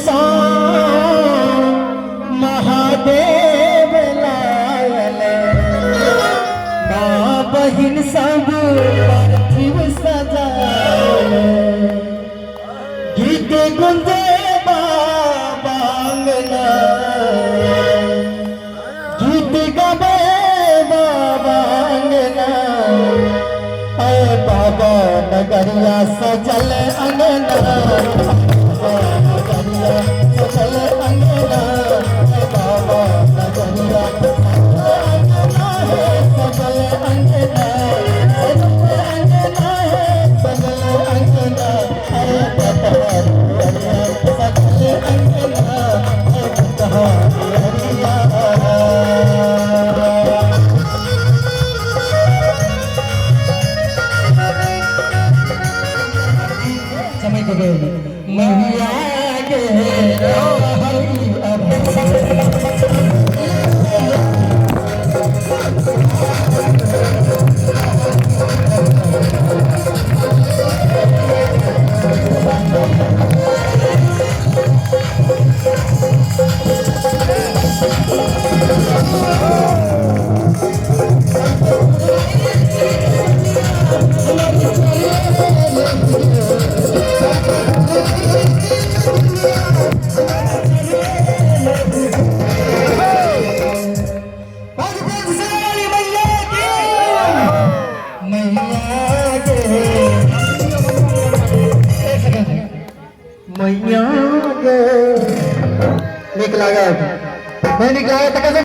सो महादेव लायल माँ बहिन सब पार्थिव सजायल गीत गुंजे बाबांगना गीत गबे बाबांगना अय बाबा नगरिया सजल अंगना नगरिया सजल अंगना बाबा नगरिया सजल अंगना सजल अंगना अरे बाबा सजल अंगना कहाँ हरिया समय को गए मैया के हरि मैया निकला गया मैं निकला गया